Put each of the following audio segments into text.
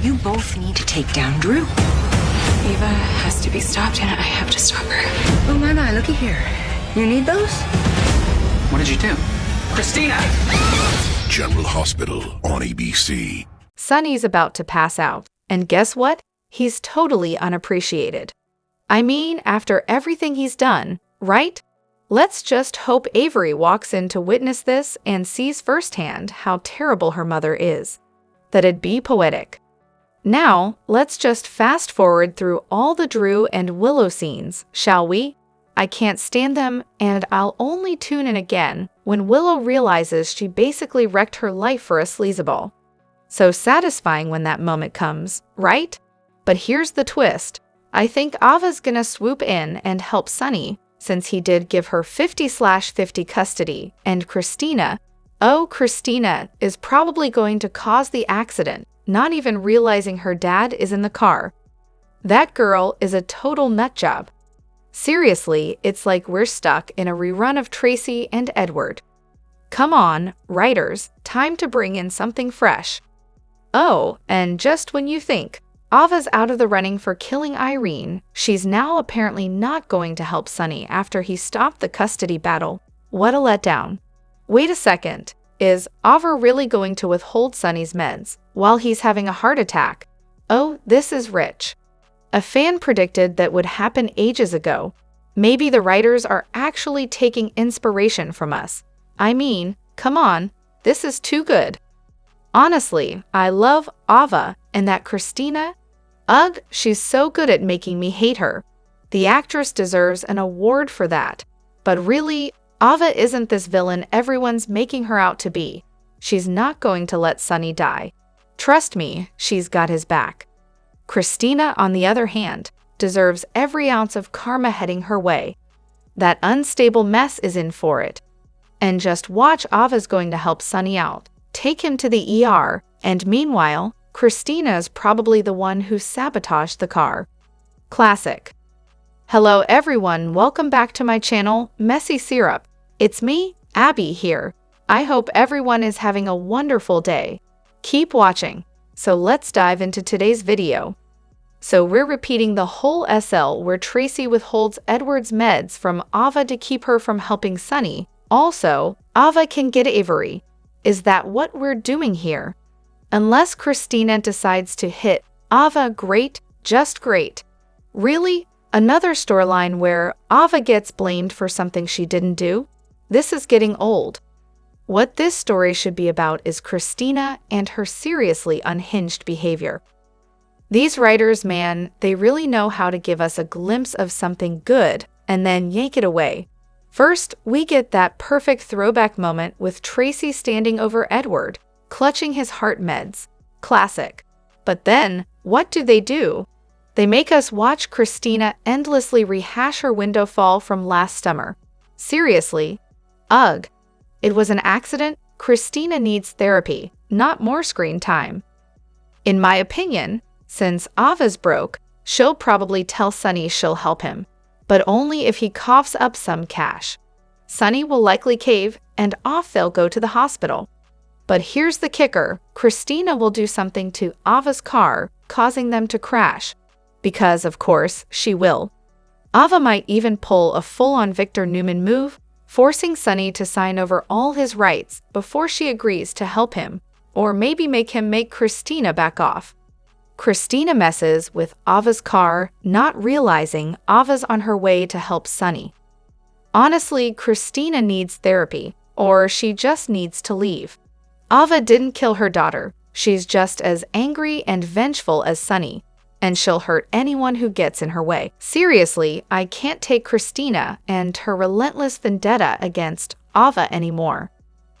You both need to take down Drew. Ava has to be stopped, and I have to stop her. Oh, my, looky here. You need those? What did you do? Christina! General Hospital on ABC. Sonny's about to pass out, and guess what? He's totally unappreciated. I mean, after everything he's done, right? Let's just hope Avery walks in to witness this and sees firsthand how terrible her mother is. That'd be poetic. Now, let's just fast forward through all the Drew and Willow scenes, shall we? I can't stand them, and I'll only tune in again when Willow realizes she basically wrecked her life for a sleazeball. So satisfying when that moment comes, right? But here's the twist. I think Ava's gonna swoop in and help Sonny, since he did give her 50/50 custody, and Christina, is probably going to cause the accident, not even realizing her dad is in the car. That girl is a total nutjob. Seriously, it's like we're stuck in a rerun of Tracy and Edward. Come on, writers, time to bring in something fresh. Oh, and just when you think Ava's out of the running for killing Irene, she's now apparently not going to help Sonny after he stopped the custody battle. What a letdown. Wait a second, is Ava really going to withhold Sonny's meds while he's having a heart attack? Oh, this is rich. A fan predicted that would happen ages ago. Maybe the writers are actually taking inspiration from us. I mean, come on, this is too good. Honestly, I love Ava, and that Christina, ugh, she's so good at making me hate her. The actress deserves an award for that. But really, Ava isn't this villain everyone's making her out to be. She's not going to let Sonny die. Trust me, she's got his back. Christina, on the other hand, deserves every ounce of karma heading her way. That unstable mess is in for it. And just watch, Ava's going to help Sonny out, take him to the ER, and meanwhile, Christina's probably the one who sabotaged the car. Classic. Hello everyone, welcome back to my channel, Messy Syrup. It's me, Abby here. I hope everyone is having a wonderful day. Keep watching. So let's dive into today's video. So we're repeating the whole SL where Tracy withholds Edward's meds from Ava to keep her from helping Sonny. Also, Ava can get Avery. Is that what we're doing here? Unless Christina decides to hit Ava, great, just great. Really? Another storyline where Ava gets blamed for something she didn't do? This is getting old. What this story should be about is Christina and her seriously unhinged behavior. These writers, man, they really know how to give us a glimpse of something good and then yank it away. First, we get that perfect throwback moment with Tracy standing over Edward, clutching his heart meds. Classic. But then, what do? They make us watch Christina endlessly rehash her window fall from last summer. Seriously? Ugh. It was an accident. Christina needs therapy, not more screen time. In my opinion, since Ava's broke, she'll probably tell Sonny she'll help him, but only if he coughs up some cash. Sonny will likely cave, and off they'll go to the hospital. But here's the kicker, Christina will do something to Ava's car, causing them to crash. Because, of course, she will. Ava might even pull a full-on Victor Newman move, forcing Sonny to sign over all his rights before she agrees to help him, or maybe make him make Christina back off. Christina messes with Ava's car, not realizing Ava's on her way to help Sonny. Honestly, Christina needs therapy, or she just needs to leave. Ava didn't kill her daughter. She's just as angry and vengeful as Sonny, and she'll hurt anyone who gets in her way. Seriously, I can't take Christina and her relentless vendetta against Ava anymore.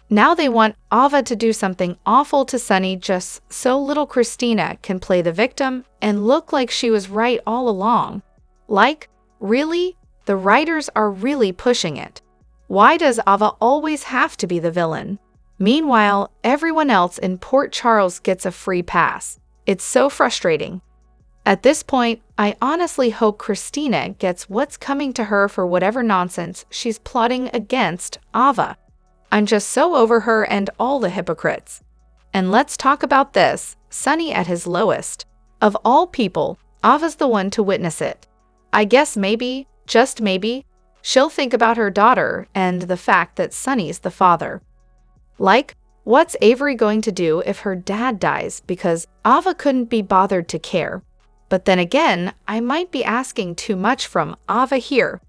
Now they want Ava to do something awful to Sonny just so little Christina can play the victim and look like she was right all along. Like, really? The writers are really pushing it. Why does Ava always have to be the villain? Meanwhile, everyone else in Port Charles gets a free pass. It's so frustrating. At this point, I honestly hope Christina gets what's coming to her for whatever nonsense she's plotting against Ava. I'm just so over her and all the hypocrites. And let's talk about this, Sonny at his lowest. Of all people, Ava's the one to witness it. I guess maybe, just maybe, she'll think about her daughter and the fact that Sonny's the father. Like, what's Avery going to do if her dad dies because Ava couldn't be bothered to care? But then again, I might be asking too much from Ava here.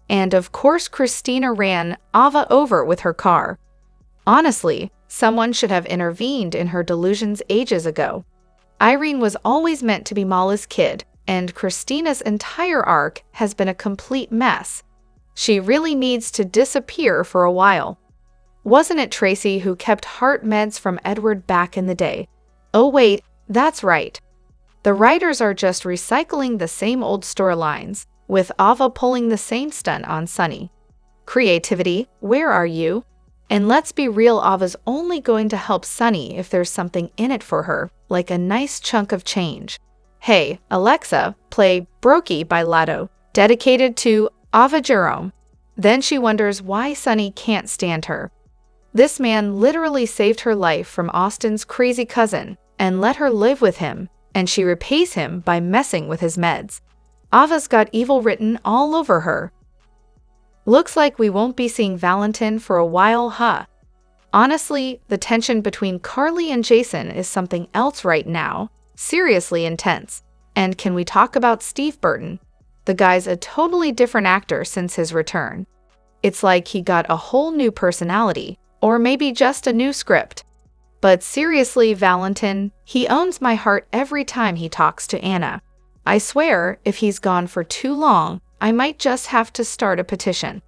And of course Christina ran Ava over with her car. Honestly, someone should have intervened in her delusions ages ago. Irene was always meant to be Mala's kid, and Christina's entire arc has been a complete mess. She really needs to disappear for a while. Wasn't it Tracy who kept heart meds from Edward back in the day? Oh wait, that's right. The writers are just recycling the same old storylines, with Ava pulling the same stunt on Sonny. Creativity, where are you? And let's be real, Ava's only going to help Sonny if there's something in it for her, like a nice chunk of change. Hey, Alexa, play Brokey by Lotto, dedicated to Ava Jerome. Then she wonders why Sonny can't stand her. This man literally saved her life from Austin's crazy cousin and let her live with him, and she repays him by messing with his meds. Ava's got evil written all over her. Looks like we won't be seeing Valentin for a while, huh? Honestly, the tension between Carly and Jason is something else right now, seriously intense. And can we talk about Steve Burton? The guy's a totally different actor since his return. It's like he got a whole new personality, or maybe just a new script. But seriously, Valentin, he owns my heart every time he talks to Anna. I swear, if he's gone for too long, I might just have to start a petition.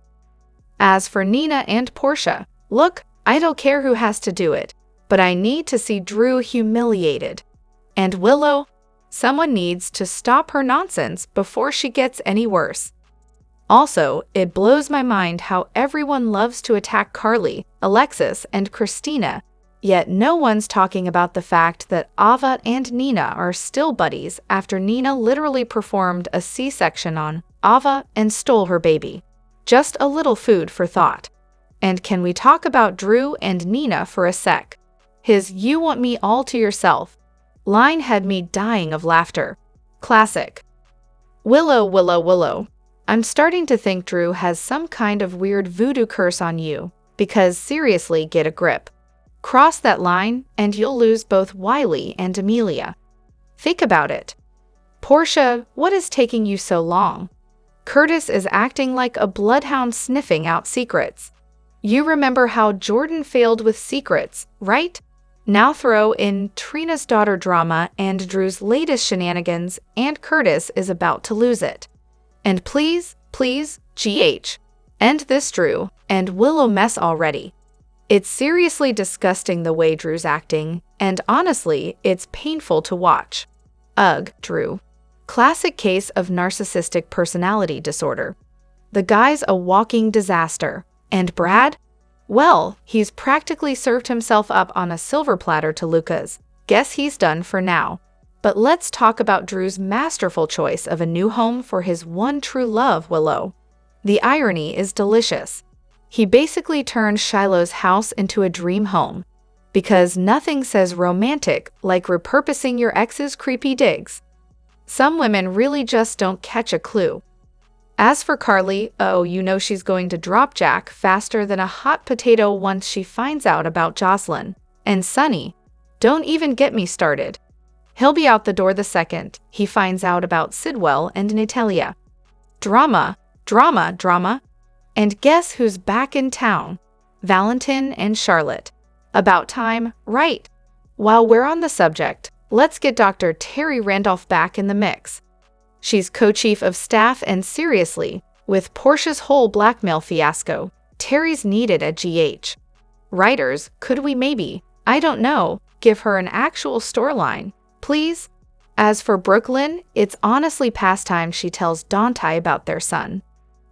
As for Nina and Portia, look, I don't care who has to do it, but I need to see Drew humiliated. And Willow, someone needs to stop her nonsense before she gets any worse. Also, it blows my mind how everyone loves to attack Carly, Alexis, and Christina, yet no one's talking about the fact that Ava and Nina are still buddies after Nina literally performed a C-section on Ava and stole her baby. Just a little food for thought. And can we talk about Drew and Nina for a sec? His "you want me all to yourself" line had me dying of laughter. Classic. Willow, Willow, Willow. I'm starting to think Drew has some kind of weird voodoo curse on you, because seriously, get a grip. Cross that line and you'll lose both Wiley and Amelia. Think about it. Portia, what is taking you so long? Curtis is acting like a bloodhound sniffing out secrets. You remember how Jordan failed with secrets, right? Now throw in Trina's daughter drama and Drew's latest shenanigans, and Curtis is about to lose it. And please, please, GH, end this Drew and Willow mess already. It's seriously disgusting the way Drew's acting, and honestly, it's painful to watch. Ugh, Drew. Classic case of narcissistic personality disorder. The guy's a walking disaster. And Brad? Well, he's practically served himself up on a silver platter to Lucas. Guess he's done for now. But let's talk about Drew's masterful choice of a new home for his one true love, Willow. The irony is delicious. He basically turned Shiloh's house into a dream home. Because nothing says romantic like repurposing your ex's creepy digs. Some women really just don't catch a clue. As for Carly, oh, you know she's going to drop Jack faster than a hot potato once she finds out about Jocelyn. And Sonny, don't even get me started. He'll be out the door the second he finds out about Sidwell and Natalia. Drama, drama, drama. And guess who's back in town? Valentin and Charlotte. About time, right? While we're on the subject, let's get Dr. Terry Randolph back in the mix. She's co-chief of staff, and seriously, with Portia's whole blackmail fiasco, Terry's needed at GH. Writers, could we maybe, I don't know, give her an actual storyline, please? As for Brooklyn, it's honestly past time she tells Dante about their son.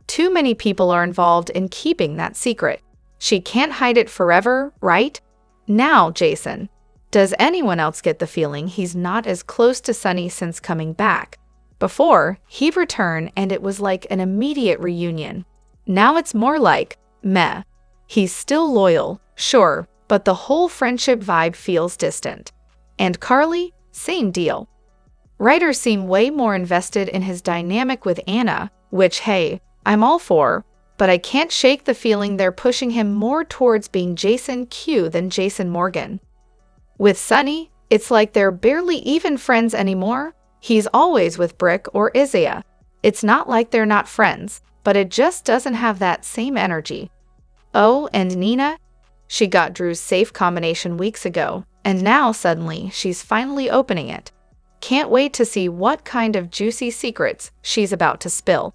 Too many people are involved in keeping that secret. She can't hide it forever, right? Now, Jason. Does anyone else get the feeling he's not as close to Sonny since coming back? Before, he'd return and it was like an immediate reunion. Now it's more like, meh. He's still loyal, sure, but the whole friendship vibe feels distant. And Carly, same deal. Writers seem way more invested in his dynamic with Anna, which, hey, I'm all for, but I can't shake the feeling they're pushing him more towards being Jason Q than Jason Morgan. With Sonny, it's like they're barely even friends anymore. He's always with Brick or Isaiah. It's not like they're not friends, but it just doesn't have that same energy. Oh, and Nina? She got Drew's safe combination weeks ago, and now suddenly she's finally opening it. Can't wait to see what kind of juicy secrets she's about to spill.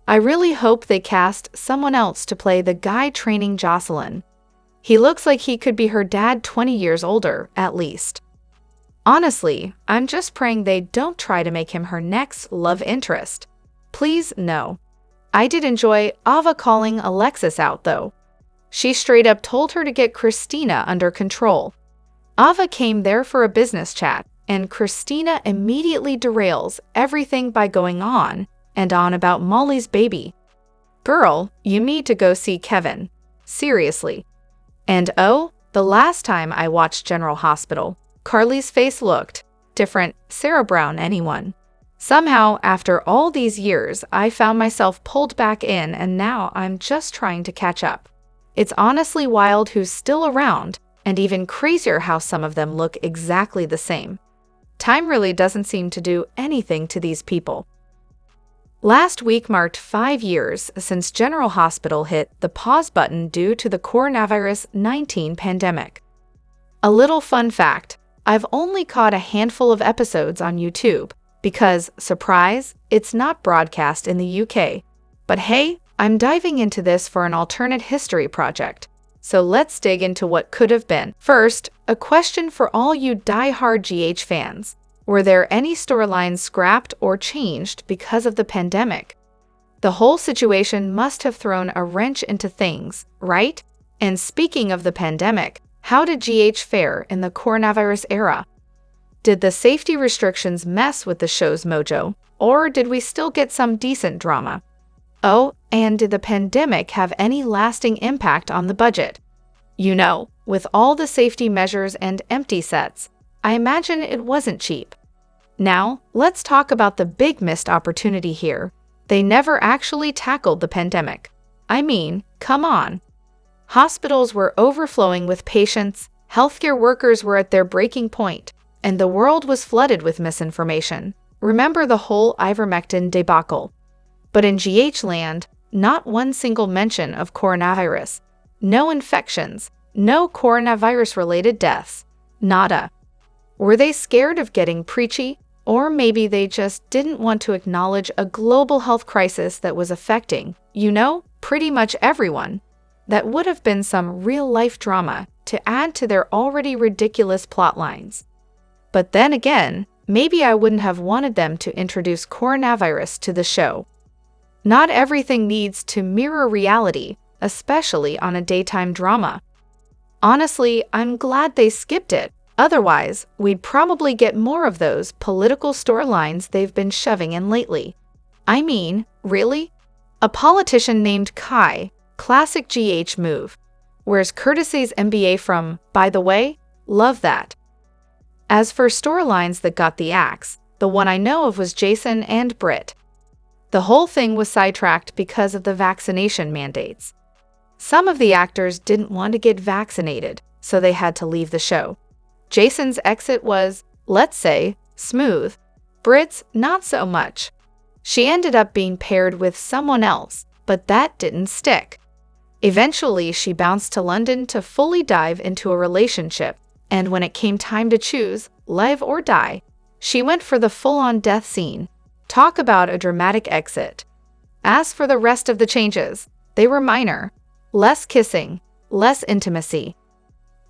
I really hope they cast someone else to play the guy training Jocelyn. He looks like he could be her dad 20 years older, at least. Honestly, I'm just praying they don't try to make him her next love interest. Please, no. I did enjoy Ava calling Alexis out, though. She straight up told her to get Christina under control. Ava came there for a business chat, and Christina immediately derails everything by going on and on about Molly's baby. Girl, you need to go see Kevin. Seriously. And oh, the last time I watched General Hospital, Carly's face looked different. Sarah Brown, anyone. Somehow, after all these years, I found myself pulled back in, and now I'm just trying to catch up. It's honestly wild who's still around, and even crazier how some of them look exactly the same. Time really doesn't seem to do anything to these people. Last week marked 5 years since General Hospital hit the pause button due to the coronavirus-19 pandemic. A little fun fact, I've only caught a handful of episodes on YouTube because, surprise, it's not broadcast in the UK. But hey, I'm diving into this for an alternate history project. So let's dig into what could have been. First, a question for all you die-hard GH fans. Were there any storylines scrapped or changed because of the pandemic? The whole situation must have thrown a wrench into things, right? And speaking of the pandemic, how did GH fare in the coronavirus era? Did the safety restrictions mess with the show's mojo, or did we still get some decent drama? Oh, and did the pandemic have any lasting impact on the budget? You know, with all the safety measures and empty sets, I imagine it wasn't cheap. Now, let's talk about the big missed opportunity here. They never actually tackled the pandemic. I mean, come on. Hospitals were overflowing with patients, healthcare workers were at their breaking point, and the world was flooded with misinformation. Remember the whole ivermectin debacle. But in GH land, not one single mention of coronavirus. No infections, no coronavirus-related deaths. Nada. Were they scared of getting preachy? Or maybe they just didn't want to acknowledge a global health crisis that was affecting, pretty much everyone. That would have been some real-life drama to add to their already ridiculous plot lines. But then again, maybe I wouldn't have wanted them to introduce coronavirus to the show. Not everything needs to mirror reality, especially on a daytime drama. Honestly, I'm glad they skipped it. Otherwise, we'd probably get more of those political storylines they've been shoving in lately. I mean, really? A politician named Kai, classic GH move. Where's Curtis's MBA from, by the way? Love that. As for storylines that got the axe, the one I know of was Jason and Britt. The whole thing was sidetracked because of the vaccination mandates. Some of the actors didn't want to get vaccinated, so they had to leave the show. Jason's exit was, let's say, smooth. Britt's not so much. She ended up being paired with someone else, but that didn't stick. Eventually, she bounced to London to fully dive into a relationship, and when it came time to choose, live or die, she went for the full-on death scene. Talk about a dramatic exit. As for the rest of the changes, they were minor. Less kissing, less intimacy.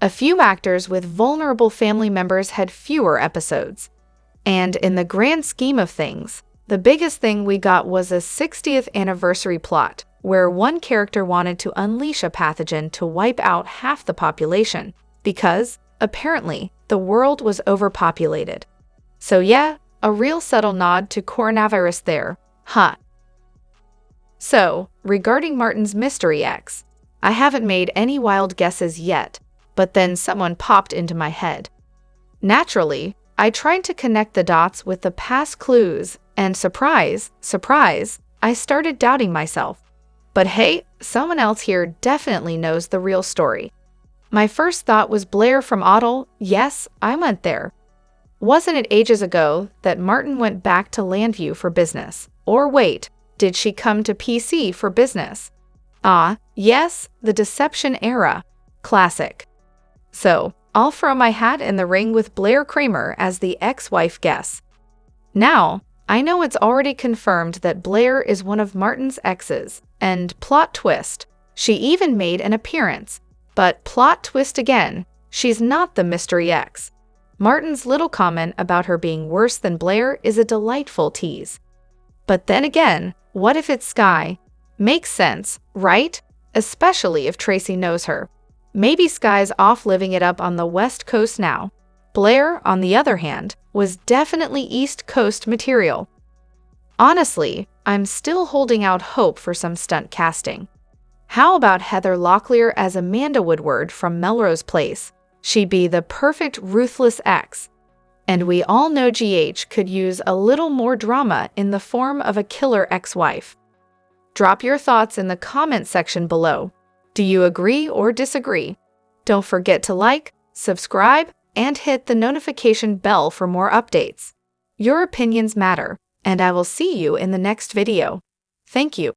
A few actors with vulnerable family members had fewer episodes. And in the grand scheme of things, the biggest thing we got was a 60th anniversary plot, where one character wanted to unleash a pathogen to wipe out half the population, because, apparently, the world was overpopulated. So yeah, a real subtle nod to coronavirus there, huh? So, regarding Martin's Mystery X, I haven't made any wild guesses yet, but then someone popped into my head. Naturally, I tried to connect the dots with the past clues, and surprise, surprise, I started doubting myself. But hey, someone else here definitely knows the real story. My first thought was Blair from Otto. Yes, I went there. Wasn't it ages ago that Martin went back to Landview for business? Or wait, did she come to PC for business? Ah, yes, the Deception era. Classic. So, I'll throw my hat in the ring with Blair Kramer as the ex-wife guess. Now, I know it's already confirmed that Blair is one of Martin's exes, and plot twist, she even made an appearance. But plot twist again, she's not the mystery ex. Martin's little comment about her being worse than Blair is a delightful tease. But then again, what if it's Skye? Makes sense, right? Especially if Tracy knows her. Maybe Skye's off living it up on the West Coast now. Blair, on the other hand, was definitely East Coast material. Honestly, I'm still holding out hope for some stunt casting. How about Heather Locklear as Amanda Woodward from Melrose Place? She'd be the perfect ruthless ex. And we all know GH could use a little more drama in the form of a killer ex-wife. Drop your thoughts in the comment section below. Do you agree or disagree? Don't forget to like, subscribe, and hit the notification bell for more updates. Your opinions matter, and I will see you in the next video. Thank you.